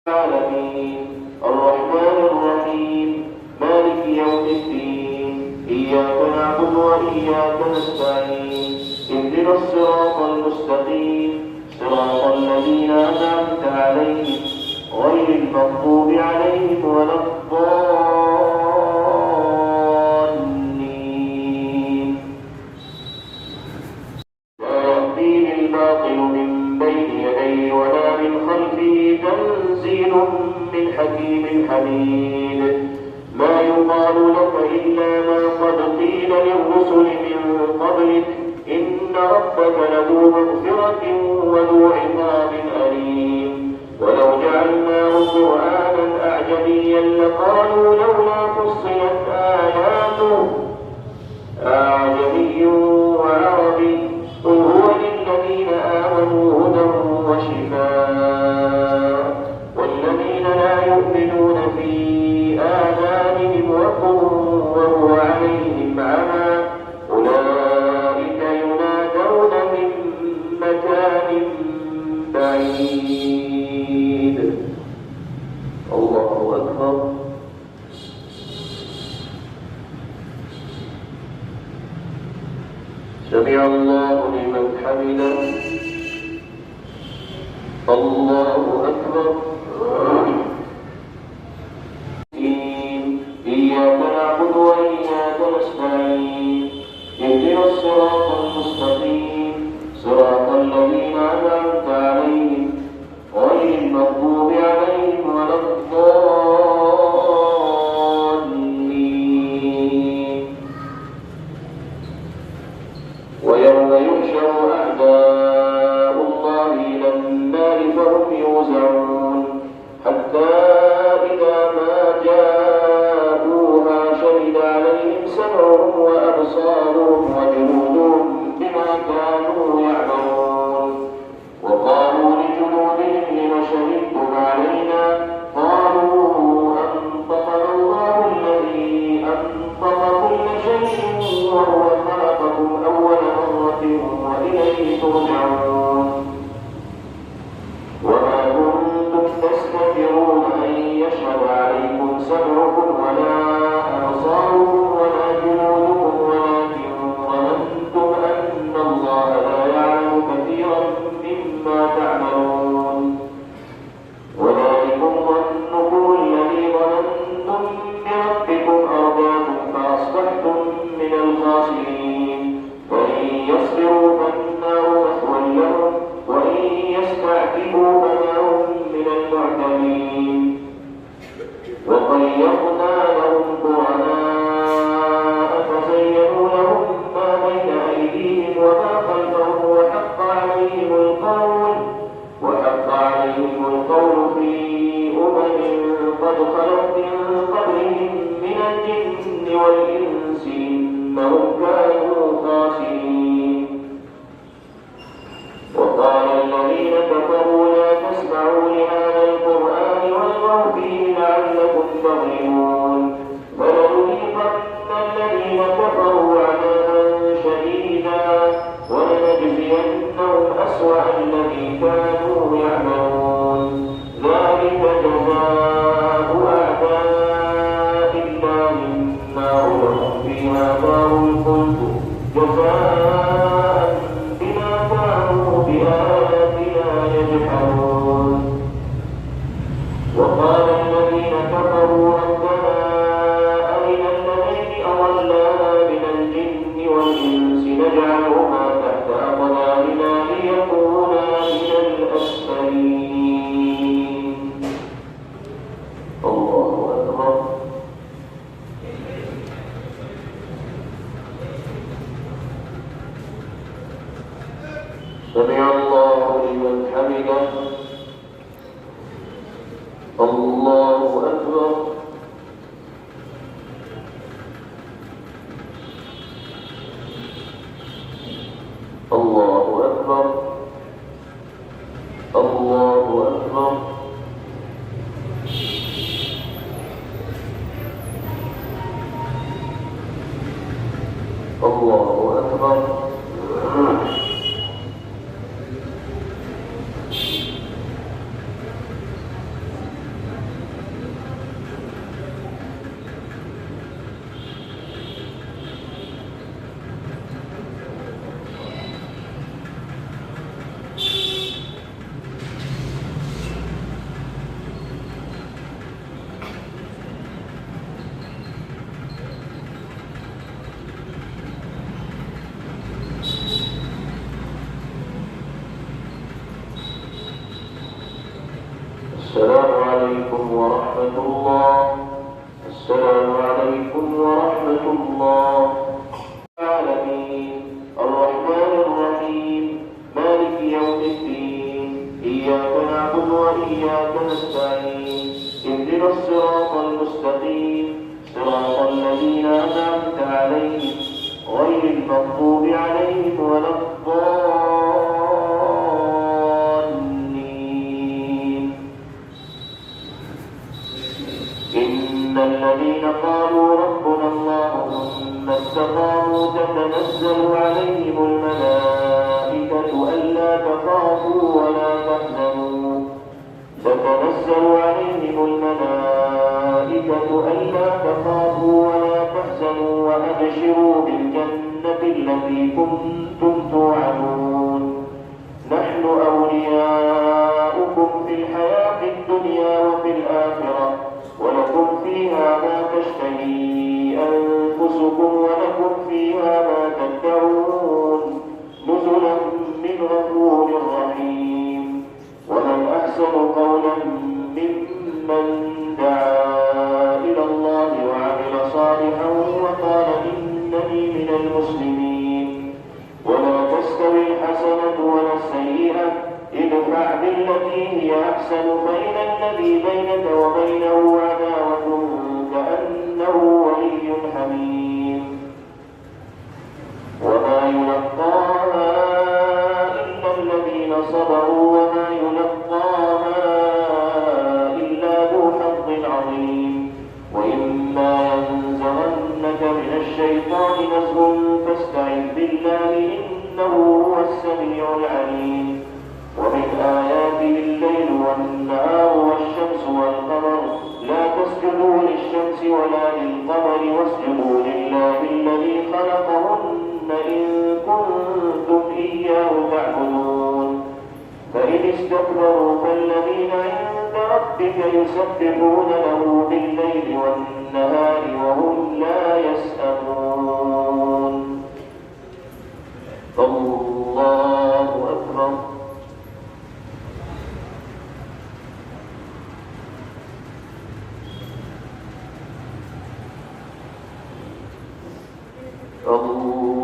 العالمين الرحمن الرحيم مالك يوم الدين إياك نعبد وإياك نستعين اهدنا الصراط المستقيم صراط الذين أنعمت عليهم غير المغضوب عليهم ولا الضالين لا يأتيه الباطل من بين يديه ولا من خلفه تنزيل من حكيم حميد ما يقال لك إلا ما قد قيل للرسل من قبلك إن ربك لذو مغفرة وذو عقاب أليم ولو جعلناه قرآنا أعجميا لقالوا لولا فصلت آياته أعجمي وعربي قل هو للذين آمنوا هدى وشفاء والذين لا يؤمنون في آذانهم وقر وهو عليهم عمى أولئك ينادون من مكان بعيد الله أكبر سمع الله لمن حمده الله أكبر إياك نعبد وإياك نستعين اهدنا الصراط المستقيم صراط الذين أنعمت عليهم غير المغضوب عليهم ولا الضالين ويوم يحشر أعداء الله إلى النار فهم يوزعون حتى إذا ما جاءوها شهد عليهم سمعهم وأبصارهم وجلودهم بما كانوا يعملون وقالوا لجلودهم لم شهدتم علينا قالوا أنطقنا الله الذي أنطق كل شيء وهو خلقكم أول مرة وإليه ترجعون وما كنتم تستكبرون أن يشهد عليكم سمعكم ولا أبصاركم ولا جلودكم ولكن ظننتم أن الله لا يعلم كثيرا مما تعملون وذلكم ظنكم الذي ظننتم بربكم أرداكم فأصبحتم من الخاسرين فإن يصبروا فالنار مثوى لهم وإن يستعتبوا فما هم من المعتدين وقيضنا لهم قرناء فزينوا لهم ما بين أيديهم وما خلفهم وحق عليهم القول في قد خلت من قبلهم من الجن والإنس إنهم كانوا خاسرين وقال الذين كفروا لا تسمعوا لهذا القرآن والغوا فيه لعلكم تغلبون فلنذيقن الذين كفروا عذابا شديدا ولنجزينهم أسوأ الذي كانوا يعملون ذلك جزاء أعداء الله النار لهم فيها دار الخلد جزاء بما كانوا بآياتنا يجحدون وقال الذين كفروا ربنا أرنا الذين أضلانا من الجن والإنس نجعلهما تحت أقدامنا ليكونا من الأسفلين الله أكبر سمع الله لمن حمده الله أكبر الله أكبر الله أكبر الله أكبر السلام عليكم ورحمة الله. السلام عليكم ورحمة الله. العالمين الرحمن الرحيم مالك يوم الدين إياك نعبد وإياك نستعين اهدنا الصراط المستقيم صراط الذين أنعمت عليهم غير المغضوب عليهم ولا الضالين. إن الذين قالوا ربنا الله ثم استقاموا تتنزل عليهم الملائكة ألا تخافوا ولا تحزنوا وأبشروا بالجنة التي كنتم توعدون. نحن أولياؤكم في الحياة الدنيا وفي الآخرة ولكم فيها ما تشتهي أنفسكم ولكم فيها ما تدعون نزلا من غفور رحيم. ومن أحسن قولا ممن دعا إلى الله وعمل صالحا وقال إنني من المسلمين. ولا تستوي الحسنة ولا السيئة ادفع بالتي هي أحسن فإذا الذي بينك وبينه عداوة كأنه ولي حميم. وما يلقاها إلا الذين صبروا وما يلقاها إلا ذو حظ عظيم. وإما ينزغنك من الشيطان نزغ فاستعذ بالله إنه هو السميع العليم. ومن آياته الليل والنهار والشمس والقمر لا تسجدوا للشمس ولا للقمر واسجدوا لله الذي خلقهن إن كنتم إياه تعبدون. فإن استكبروا فالذين عند ربك يسبحون له بالليل والنهار وهم لا يسأمون. الله أكبر. الله